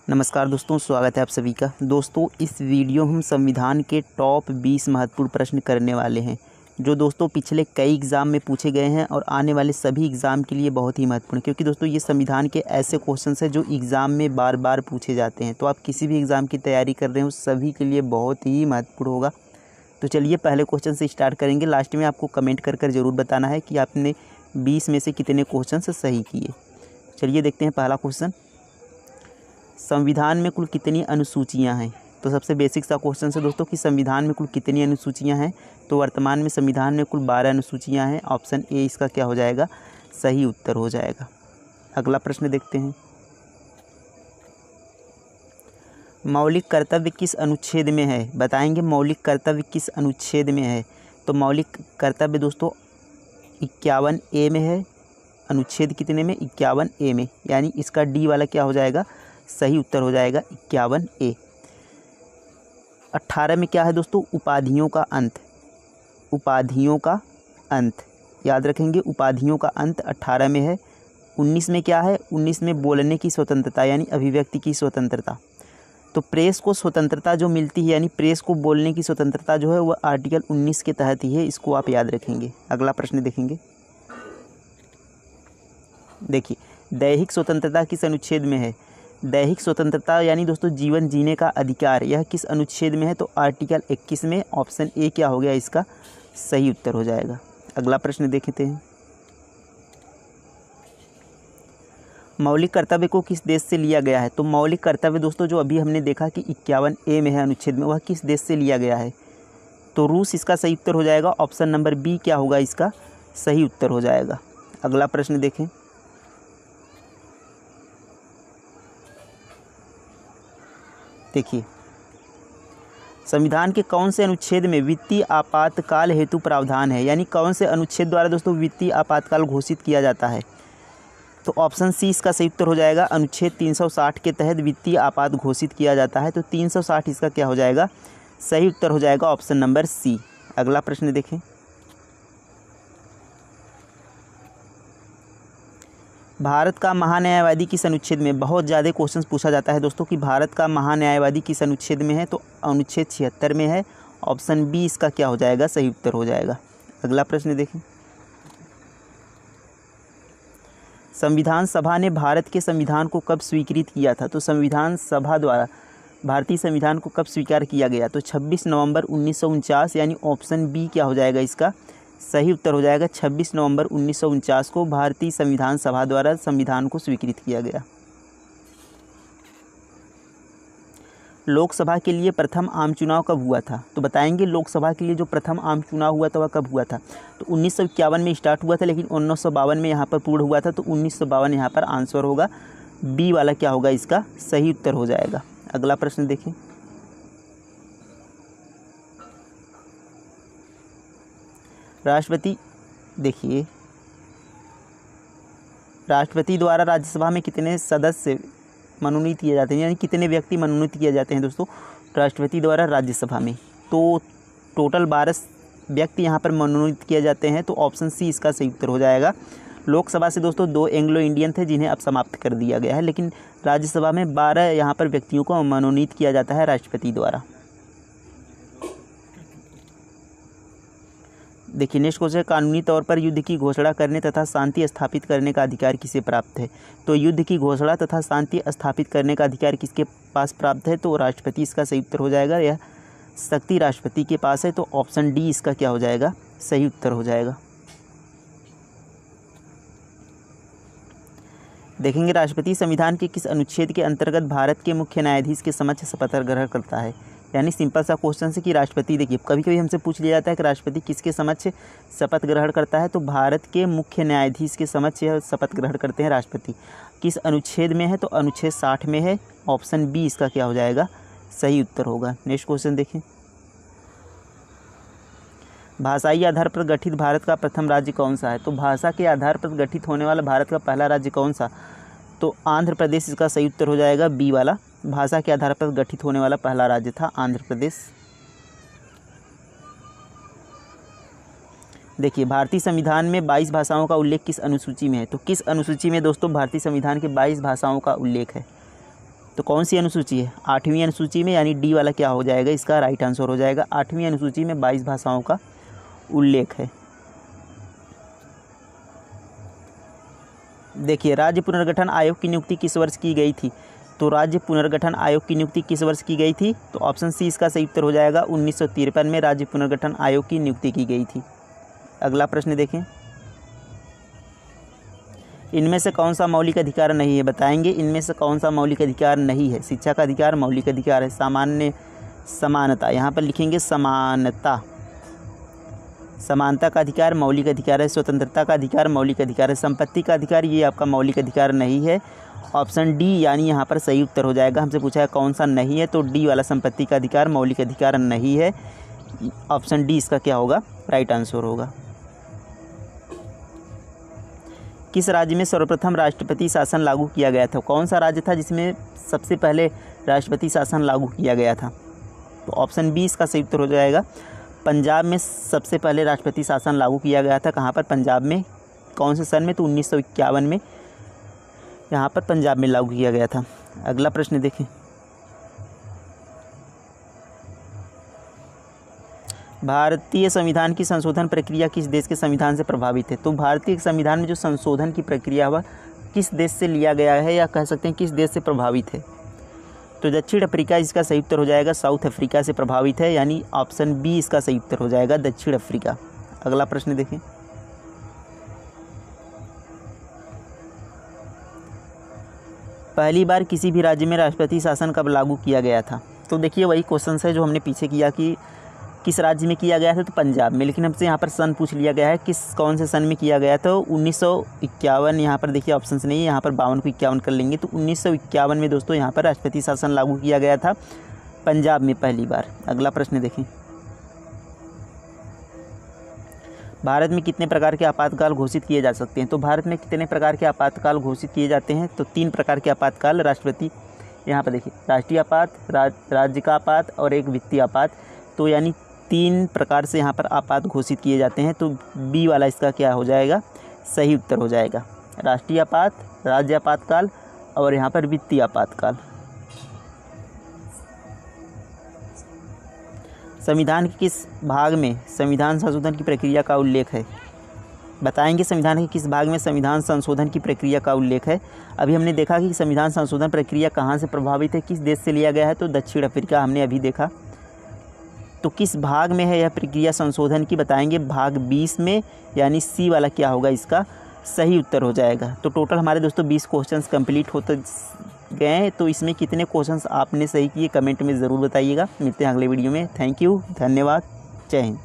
नमस्कार दोस्तों, स्वागत है आप सभी का। दोस्तों इस वीडियो हम संविधान के टॉप 20 महत्वपूर्ण प्रश्न करने वाले हैं जो दोस्तों पिछले कई एग्ज़ाम में पूछे गए हैं और आने वाले सभी एग्ज़ाम के लिए बहुत ही महत्वपूर्ण, क्योंकि दोस्तों ये संविधान के ऐसे क्वेश्चंस हैं जो एग्ज़ाम में बार बार पूछे जाते हैं। तो आप किसी भी एग्ज़ाम की तैयारी कर रहे हो सभी के लिए बहुत ही महत्वपूर्ण होगा। तो चलिए पहले क्वेश्चन से स्टार्ट करेंगे। लास्ट में आपको कमेंट कर ज़रूर बताना है कि आपने 20 में से कितने क्वेश्चन सही किए। चलिए देखते हैं पहला क्वेश्चन, संविधान में कुल कितनी अनुसूचियां हैं। तो सबसे बेसिक सा क्वेश्चन है दोस्तों कि संविधान में कुल कितनी अनुसूचियां हैं। तो वर्तमान में संविधान में कुल 12 अनुसूचियां हैं। ऑप्शन ए इसका क्या हो जाएगा, सही उत्तर हो जाएगा। अगला प्रश्न देखते हैं, मौलिक कर्तव्य किस अनुच्छेद में है। बताएंगे मौलिक कर्तव्य किस अनुच्छेद में है। तो मौलिक कर्तव्य दोस्तों 51 ए में है। अनुच्छेद कितने में, 51 ए में, यानी इसका डी वाला क्या हो जाएगा, सही उत्तर हो जाएगा 51 ए। 18 में क्या है दोस्तों, उपाधियों का अंत। उपाधियों का अंत याद रखेंगे, उपाधियों का अंत 18 में है। 19 में क्या है, 19 में बोलने की स्वतंत्रता यानी अभिव्यक्ति की स्वतंत्रता। तो प्रेस को स्वतंत्रता जो मिलती है यानी प्रेस को बोलने की स्वतंत्रता जो है वह आर्टिकल 19 के तहत ही है, इसको आप याद रखेंगे। अगला प्रश्न देखेंगे, देखिए दैहिक स्वतंत्रता किस अनुच्छेद में है। दैहिक स्वतंत्रता यानी दोस्तों जीवन जीने का अधिकार, यह किस अनुच्छेद में है। तो आर्टिकल 21 में। ऑप्शन ए क्या हो गया, इसका सही उत्तर हो जाएगा। अगला प्रश्न देखते हैं, मौलिक कर्तव्य को किस देश से लिया गया है। तो मौलिक कर्तव्य दोस्तों जो अभी हमने देखा कि 51 ए में है अनुच्छेद में, वह किस देश से लिया गया है। तो रूस इसका सही उत्तर हो जाएगा। ऑप्शन नंबर बी क्या होगा, इसका सही उत्तर हो जाएगा। अगला प्रश्न देखें, देखिए संविधान के कौन से अनुच्छेद में वित्तीय आपातकाल हेतु प्रावधान है, यानी कौन से अनुच्छेद द्वारा दोस्तों वित्तीय आपातकाल घोषित किया जाता है। तो ऑप्शन सी इसका सही उत्तर हो जाएगा। अनुच्छेद 360 के तहत वित्तीय आपात घोषित किया जाता है। तो 360 इसका क्या हो जाएगा, सही उत्तर हो जाएगा ऑप्शन नंबर सी। अगला प्रश्न देखें, भारत का महान्यायवादी किस अनुच्छेद में। बहुत ज़्यादा क्वेश्चंस पूछा जाता है दोस्तों कि भारत का महान्यायवादी किस अनुच्छेद में है। तो अनुच्छेद 76 में है। ऑप्शन बी इसका क्या हो जाएगा, सही उत्तर हो जाएगा। अगला प्रश्न देखें, संविधान सभा ने भारत के संविधान को कब स्वीकृत किया था। तो संविधान सभा द्वारा भारतीय संविधान को कब स्वीकार किया गया। तो 26 नवंबर 1949, यानी ऑप्शन बी क्या हो जाएगा, इसका सही उत्तर हो जाएगा। 26 नवंबर 1949 को भारतीय संविधान सभा द्वारा संविधान को स्वीकृत किया गया। लोकसभा के लिए प्रथम आम चुनाव कब हुआ था। तो बताएंगे लोकसभा के लिए जो प्रथम आम चुनाव हुआ था वह कब हुआ था। तो 1951 में स्टार्ट हुआ था, लेकिन 1952 में यहाँ पर पूर्ण हुआ था। तो 1952 यहाँ पर आंसर होगा। बी वाला क्या होगा, इसका सही उत्तर हो जाएगा। अगला प्रश्न देखें, राष्ट्रपति, देखिए राष्ट्रपति द्वारा राज्यसभा में कितने सदस्य मनोनीत किए जाते हैं, यानी कितने व्यक्ति मनोनीत किए जाते हैं दोस्तों राष्ट्रपति द्वारा राज्यसभा में। तो टोटल 12 व्यक्ति यहाँ पर मनोनीत किए जाते हैं। तो ऑप्शन सी इसका सही उत्तर हो जाएगा। लोकसभा से दोस्तों 2 एंग्लो इंडियन थे जिन्हें अब समाप्त कर दिया गया है, लेकिन राज्यसभा में 12 यहाँ पर व्यक्तियों को मनोनीत किया जाता है राष्ट्रपति द्वारा। देखिए नेक्स्ट क्वेश्चन, कानूनी तौर पर युद्ध की घोषणा करने तथा शांति स्थापित करने का अधिकार किसे प्राप्त है। तो युद्ध की घोषणा तथा शांति स्थापित करने का अधिकार किसके पास प्राप्त है। तो राष्ट्रपति इसका सही उत्तर हो जाएगा। यह शक्ति राष्ट्रपति के पास है। तो ऑप्शन डी इसका क्या हो जाएगा, सही उत्तर हो जाएगा। देखेंगे राष्ट्रपति संविधान के किस अनुच्छेद के अंतर्गत भारत के मुख्य न्यायाधीश के समक्ष शपथ ग्रहण करता है। यानी सिंपल सा क्वेश्चन है कि राष्ट्रपति, देखिए कभी कभी हमसे पूछ लिया जाता है कि राष्ट्रपति किसके समक्ष शपथ ग्रहण करता है। तो भारत के मुख्य न्यायाधीश के समक्ष यह शपथ ग्रहण करते हैं राष्ट्रपति। किस अनुच्छेद में है। तो अनुच्छेद 60 में है। ऑप्शन बी इसका क्या हो जाएगा, सही उत्तर होगा। नेक्स्ट क्वेश्चन देखें, भाषाई आधार पर गठित भारत का प्रथम राज्य कौन सा है। तो भाषा के आधार पर गठित होने वाला भारत का पहला राज्य कौन सा। तो आंध्र प्रदेश इसका सही उत्तर हो जाएगा, बी वाला। भाषा के आधार पर गठित होने वाला पहला राज्य था आंध्र प्रदेश। देखिए भारतीय संविधान में 22 भाषाओं का उल्लेख किस अनुसूची में है। तो किस अनुसूची में दोस्तों भारतीय संविधान के 22 भाषाओं का उल्लेख है। तो कौन सी अनुसूची है? 8वीं अनुसूची में, यानी डी वाला क्या हो जाएगा इसका राइट आंसर हो जाएगा। 8वीं अनुसूची में 22 भाषाओं का उल्लेख है। देखिए, राज्य पुनर्गठन आयोग की नियुक्ति किस वर्ष की गई थी? तो राज्य पुनर्गठन आयोग की नियुक्ति किस वर्ष की गई थी? तो ऑप्शन सी इसका सही उत्तर हो जाएगा। 1953 में राज्य पुनर्गठन आयोग की नियुक्ति की गई थी। अगला प्रश्न देखें, इनमें से कौन सा मौलिक अधिकार नहीं है? बताएंगे इनमें से कौन सा मौलिक अधिकार नहीं है। शिक्षा का अधिकार मौलिक अधिकार है। सामान्य समानता, यहाँ पर लिखेंगे समानता। समानता का अधिकार मौलिक अधिकार है। स्वतंत्रता का अधिकार मौलिक अधिकार है। संपत्ति का अधिकार ये आपका मौलिक अधिकार नहीं है। ऑप्शन डी यानी यहाँ पर सही उत्तर हो जाएगा। हमसे पूछा है कौन सा नहीं है, तो डी वाला संपत्ति का अधिकार मौलिक अधिकार नहीं है। ऑप्शन डी इसका क्या होगा राइट आंसर होगा। किस राज्य में सर्वप्रथम राष्ट्रपति शासन लागू किया गया था? कौन सा राज्य था जिसमें सबसे पहले राष्ट्रपति शासन लागू किया गया था? तो ऑप्शन बी इसका सही उत्तर हो जाएगा। पंजाब में सबसे पहले राष्ट्रपति शासन लागू किया गया था। कहाँ पर? पंजाब में। कौन से सन में? तो 1951 में यहाँ पर पंजाब में लागू किया गया था। अगला प्रश्न देखें, भारतीय संविधान की संशोधन प्रक्रिया किस देश के संविधान से प्रभावित है? तो भारतीय संविधान में जो संशोधन की प्रक्रिया हुआ किस देश से लिया गया है, या कह सकते हैं किस देश से प्रभावित है? तो दक्षिण अफ्रीका इसका सही उत्तर हो जाएगा। साउथ अफ्रीका से प्रभावित है, यानी ऑप्शन बी इसका सही उत्तर हो जाएगा, दक्षिण अफ्रीका। अगला प्रश्न देखें, पहली बार किसी भी राज्य में राष्ट्रपति शासन कब लागू किया गया था? तो देखिए वही क्वेश्चन है जो हमने पीछे किया कि किस राज्य में किया गया था, तो पंजाब में। लेकिन हमसे यहाँ पर सन पूछ लिया गया है, कौन से सन में किया गया था? 1951। यहाँ पर देखिए ऑप्शंस नहीं है, यहाँ पर 52 को 51 कर लेंगे। तो 1951 में दोस्तों यहाँ पर राष्ट्रपति शासन लागू किया गया था पंजाब में पहली बार। अगला प्रश्न देखें, भारत में कितने प्रकार के आपातकाल घोषित किए जा सकते हैं? तो भारत में कितने प्रकार के आपातकाल घोषित किए जाते हैं? तो 3 प्रकार के आपातकाल राष्ट्रपति, यहाँ पर देखिए राष्ट्रीय आपात, राज्य का आपात और एक वित्तीय आपात। तो यानी 3 प्रकार से यहाँ पर आपात घोषित किए जाते हैं। तो बी वाला इसका क्या हो जाएगा सही उत्तर हो जाएगा। राष्ट्रीय आपात, राज्य आपातकाल और यहाँ पर वित्तीय आपातकाल। संविधान के किस भाग में संविधान संशोधन की प्रक्रिया का उल्लेख है? बताएंगे संविधान के किस भाग में संविधान संशोधन की प्रक्रिया का उल्लेख है। अभी हमने देखा कि संविधान संशोधन प्रक्रिया कहाँ से प्रभावित है, किस देश से लिया गया है, तो दक्षिण अफ्रीका हमने अभी देखा। तो किस भाग में है यह प्रक्रिया संशोधन की? बताएंगे भाग 20 में, यानी सी वाला क्या होगा इसका सही उत्तर हो जाएगा। तो टोटल हमारे दोस्तों 20 क्वेश्चंस कंप्लीट होते गए हैं। तो इसमें कितने क्वेश्चंस आपने सही किए कमेंट में ज़रूर बताइएगा। मिलते हैं अगले वीडियो में। थैंक यू, धन्यवाद, जय हिंद।